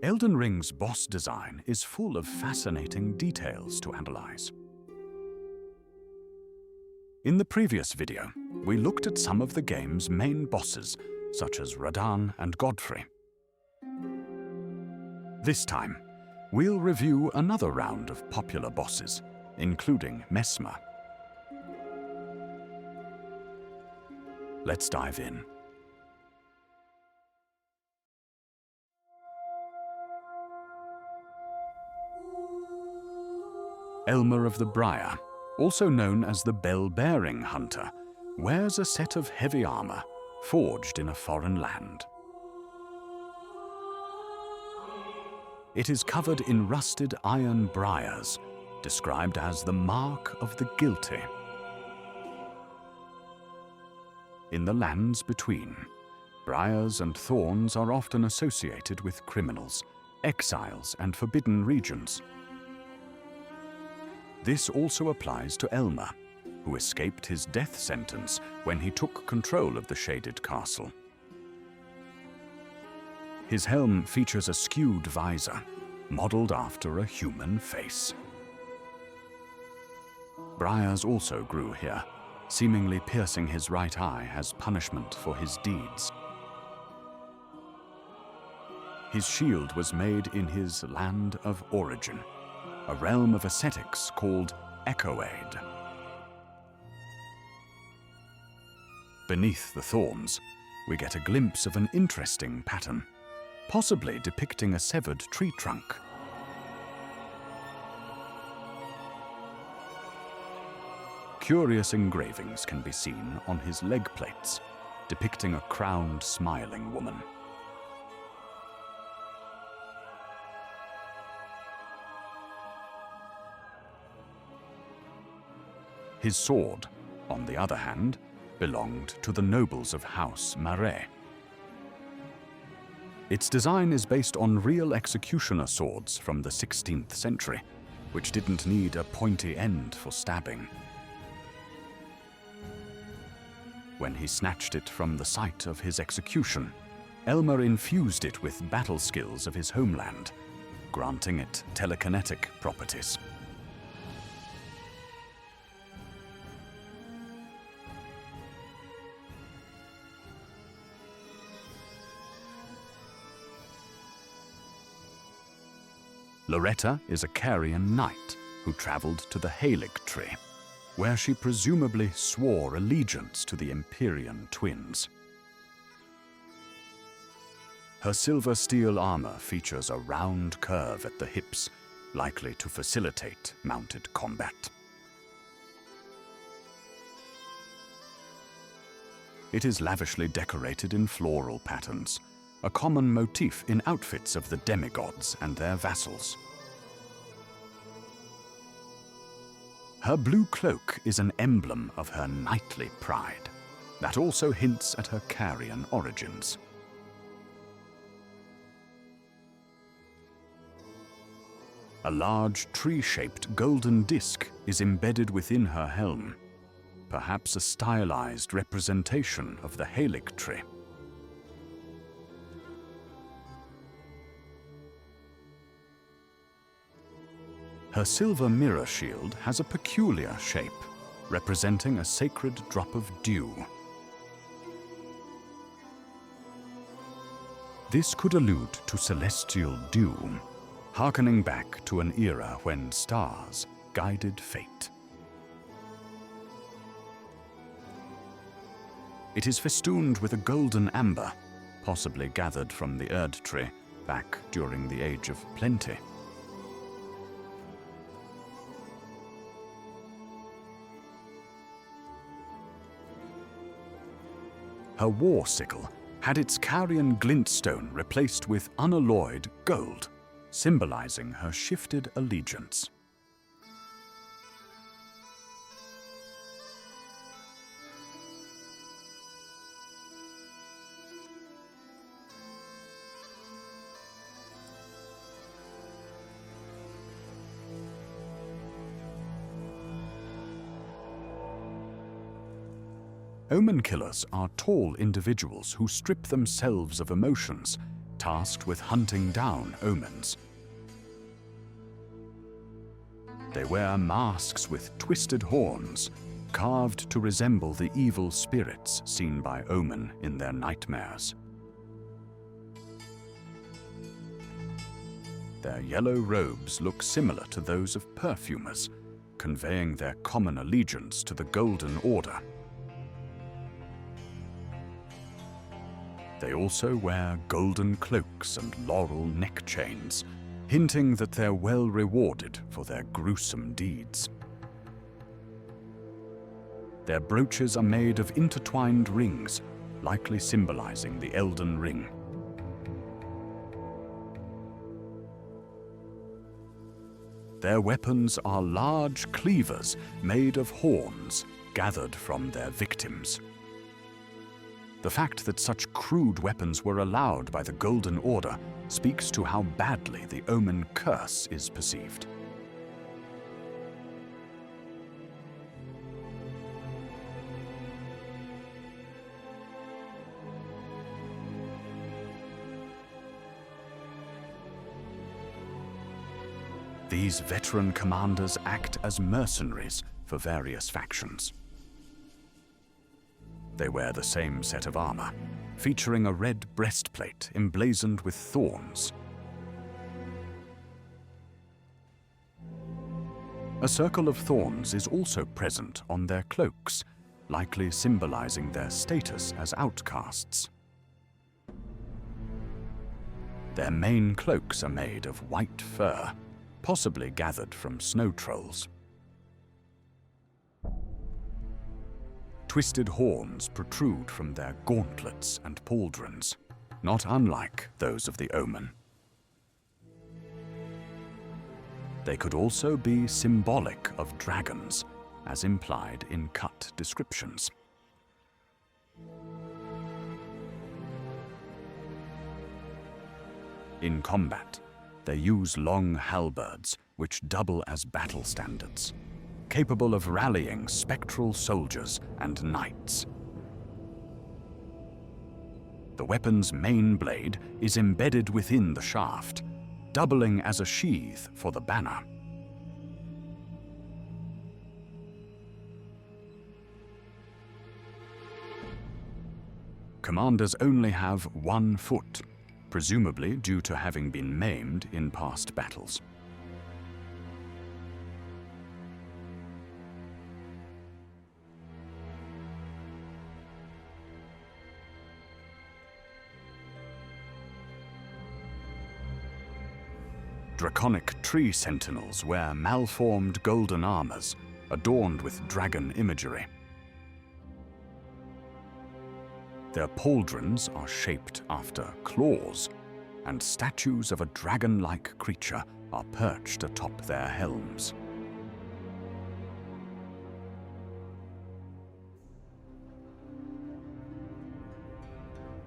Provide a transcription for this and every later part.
Elden Ring's boss design is full of fascinating details to analyze. In the previous video, we looked at some of the game's main bosses, such as Radahn and Godfrey. This time, we'll review another round of popular bosses, including Messmer. Let's dive in. Elemer of the Briar, also known as the Bell-Bearing Hunter, wears a set of heavy armor forged in a foreign land. It is covered in rusted iron briars, described as the mark of the guilty. In the lands between, briars and thorns are often associated with criminals, exiles, and forbidden regions. This also applies to Elemer, who escaped his death sentence when he took control of the Shaded Castle. His helm features a skewed visor, modeled after a human face. Briars also grew here, seemingly piercing his right eye as punishment for his deeds. His shield was made in his land of origin, a realm of ascetics called Echoade. Beneath the thorns, we get a glimpse of an interesting pattern, possibly depicting a severed tree trunk. Curious engravings can be seen on his leg plates, depicting a crowned, smiling woman. His sword, on the other hand, belonged to the nobles of House Marais. Its design is based on real executioner swords from the 16th century, which didn't need a pointy end for stabbing. When he snatched it from the site of his execution, Elemer infused it with battle skills of his homeland, granting it telekinetic properties. Loretta is a Carian knight who traveled to the Erdtree, where she presumably swore allegiance to the Empyrean twins. Her silver steel armor features a round curve at the hips, likely to facilitate mounted combat. It is lavishly decorated in floral patterns, a common motif in outfits of the demigods and their vassals. Her blue cloak is an emblem of her knightly pride, that also hints at her Carian origins. A large tree-shaped golden disc is embedded within her helm, perhaps a stylized representation of the Erdtree. Her silver mirror shield has a peculiar shape, representing a sacred drop of dew. This could allude to celestial doom, harkening back to an era when stars guided fate. It is festooned with a golden amber, possibly gathered from the Erdtree back during the Age of Plenty. Her war sickle had its Carian glintstone replaced with unalloyed gold, symbolizing her shifted allegiance. Omenkillers are tall individuals who strip themselves of emotions, tasked with hunting down omens. They wear masks with twisted horns, carved to resemble the evil spirits seen by omen in their nightmares. Their yellow robes look similar to those of perfumers, conveying their common allegiance to the Golden Order. They also wear golden cloaks and laurel neck chains, hinting that they're well rewarded for their gruesome deeds. Their brooches are made of intertwined rings, likely symbolizing the Elden Ring. Their weapons are large cleavers made of horns gathered from their victims. The fact that such crude weapons were allowed by the Golden Order speaks to how badly the Omen curse is perceived. These veteran commanders act as mercenaries for various factions. They wear the same set of armor, featuring a red breastplate emblazoned with thorns. A circle of thorns is also present on their cloaks, likely symbolizing their status as outcasts. Their main cloaks are made of white fur, possibly gathered from snow trolls. Twisted horns protrude from their gauntlets and pauldrons, not unlike those of the Omen. They could also be symbolic of dragons, as implied in cut descriptions. In combat, they use long halberds, which double as battle standards, capable of rallying spectral soldiers and knights. The weapon's main blade is embedded within the shaft, doubling as a sheath for the banner. Commanders only have 1 foot, presumably due to having been maimed in past battles. Draconic tree sentinels wear malformed golden armors, adorned with dragon imagery. Their pauldrons are shaped after claws, and statues of a dragon-like creature are perched atop their helms.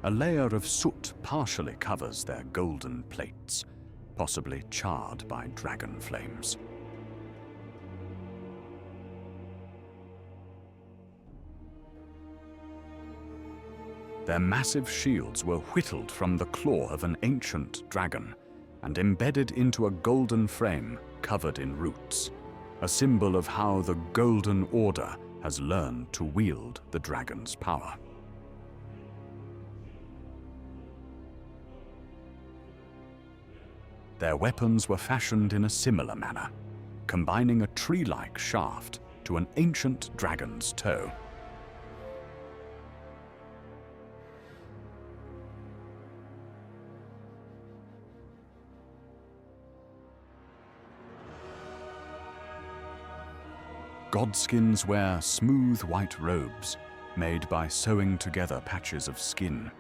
A layer of soot partially covers their golden plates, possibly charred by dragon flames. Their massive shields were whittled from the claw of an ancient dragon and embedded into a golden frame covered in roots, a symbol of how the Golden Order has learned to wield the dragon's power. Their weapons were fashioned in a similar manner, combining a tree-like shaft to an ancient dragon's toe. Godskins wear smooth white robes made by sewing together patches of skin.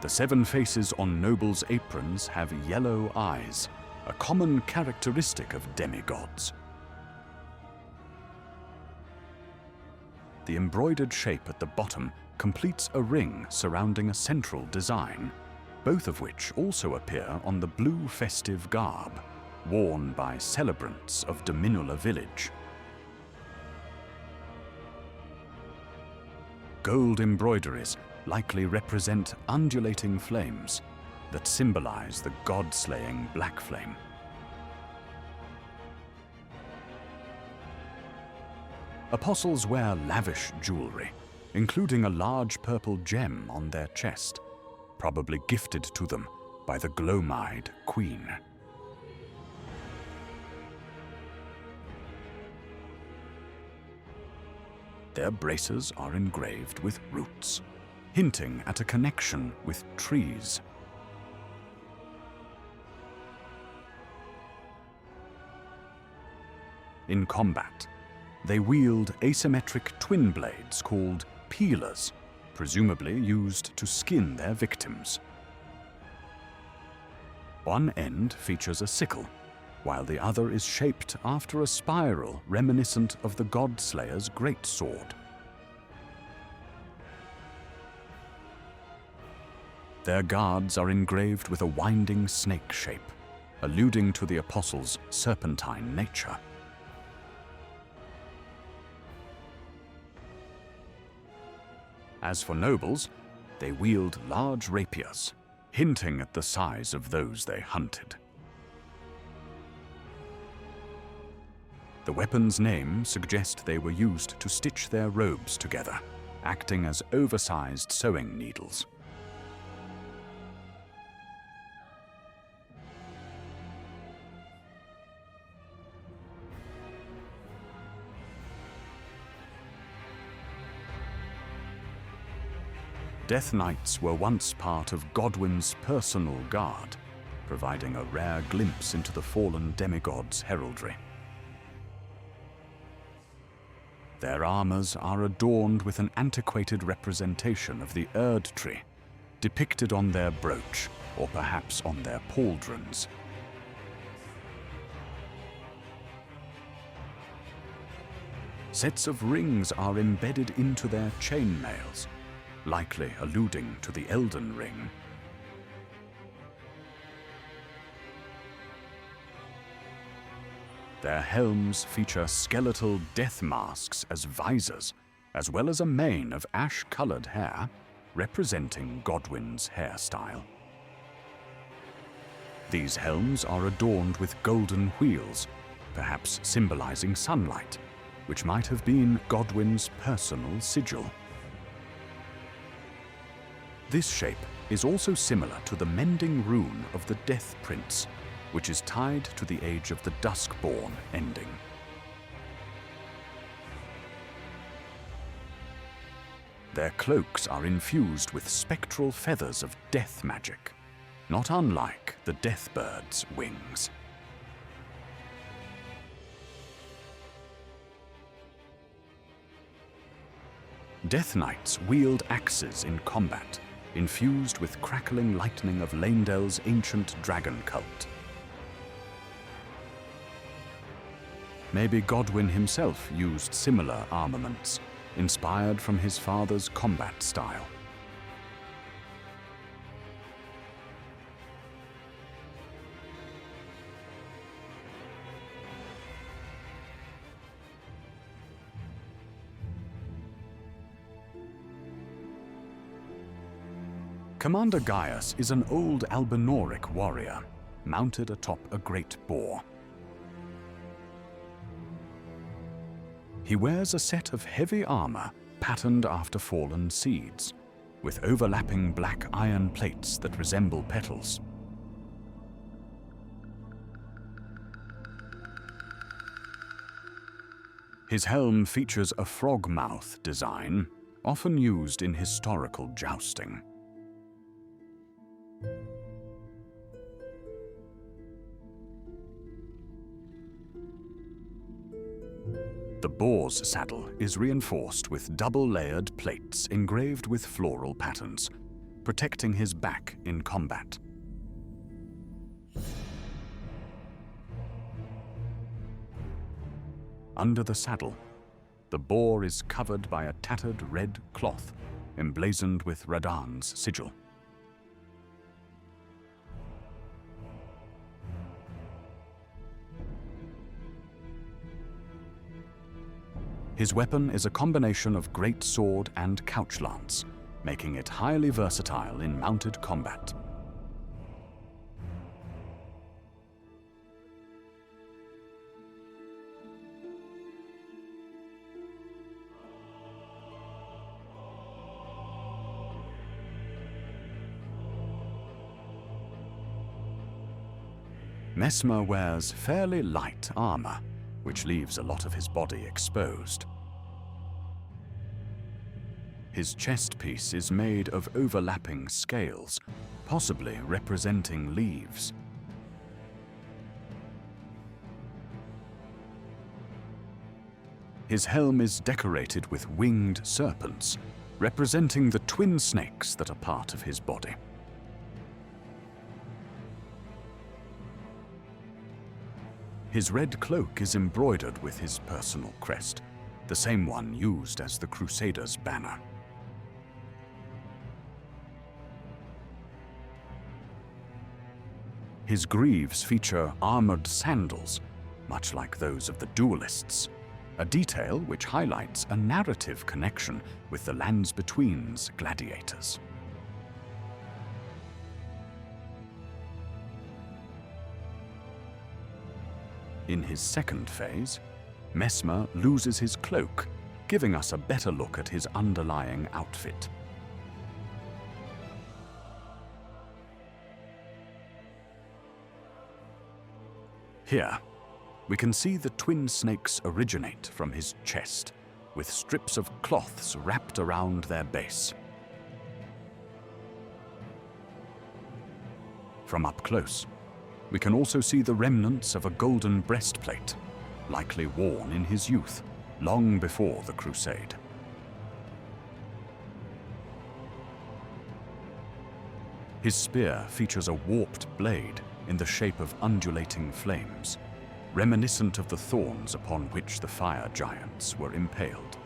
The 7 faces on nobles' aprons have yellow eyes, a common characteristic of demigods. The embroidered shape at the bottom completes a ring surrounding a central design, both of which also appear on the blue festive garb, worn by celebrants of Dominula village. gold embroideries likely represent undulating flames that symbolize the god-slaying black flame. Apostles wear lavish jewelry, including a large purple gem on their chest, probably gifted to them by the glow-eyed queen. Their braces are engraved with roots, hinting at a connection with trees. In combat, they wield asymmetric twin blades called peelers, presumably used to skin their victims. One end features a sickle, while the other is shaped after a spiral reminiscent of the Godslayer's greatsword. Their guards are engraved with a winding snake shape, alluding to the apostles' serpentine nature. As for nobles, they wield large rapiers, hinting at the size of those they hunted. The weapon's name suggests they were used to stitch their robes together, acting as oversized sewing needles. Death Knights were once part of Godwin's personal guard, providing a rare glimpse into the fallen demigod's heraldry. Their armors are adorned with an antiquated representation of the Erdtree, depicted on their brooch or perhaps on their pauldrons. Sets of rings are embedded into their chainmails, likely alluding to the Elden Ring. Their helms feature skeletal death masks as visors, as well as a mane of ash-colored hair, representing Godwin's hairstyle. These helms are adorned with golden wheels, perhaps symbolizing sunlight, which might have been Godwin's personal sigil. This shape is also similar to the mending rune of the Death Prince, which is tied to the age of the Duskborn ending. Their cloaks are infused with spectral feathers of death magic, not unlike the Deathbird's wings. Death Knights wield axes in combat, infused with crackling lightning of Leyndell's ancient dragon cult. Maybe Godwin himself used similar armaments, inspired from his father's combat style. Commander Gaius is an old Albinoric warrior, mounted atop a great boar. He wears a set of heavy armor patterned after fallen seeds, with overlapping black iron plates that resemble petals. His helm features a frog mouth design, often used in historical jousting. The boar's saddle is reinforced with double-layered plates engraved with floral patterns, protecting his back in combat. Under the saddle, the boar is covered by a tattered red cloth emblazoned with Radahn's sigil. His weapon is a combination of great sword and couch lance, making it highly versatile in mounted combat. Messmer wears fairly light armor, which leaves a lot of his body exposed. His chest piece is made of overlapping scales, possibly representing leaves. His helm is decorated with winged serpents, representing the twin snakes that are part of his body. His red cloak is embroidered with his personal crest, the same one used as the Crusader's banner. His greaves feature armored sandals, much like those of the duelists, a detail which highlights a narrative connection with the Lands Between's gladiators. In his second phase, Messmer loses his cloak, giving us a better look at his underlying outfit. Here, we can see the twin snakes originate from his chest, with strips of cloths wrapped around their base. From up close, we can also see the remnants of a golden breastplate, likely worn in his youth, long before the Crusade. His spear features a warped blade in the shape of undulating flames, reminiscent of the thorns upon which the fire giants were impaled.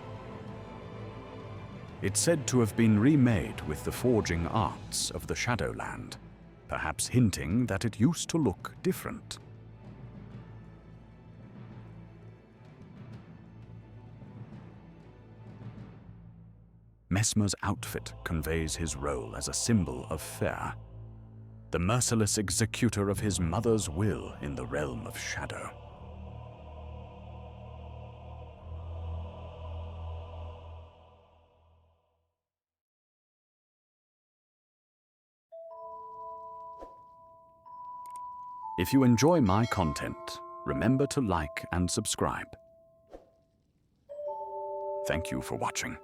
It's said to have been remade with the forging arts of the Shadowland, perhaps hinting that it used to look different. Messmer's outfit conveys his role as a symbol of fear, the merciless executor of his mother's will in the realm of shadow. If you enjoy my content, remember to like and subscribe. Thank you for watching.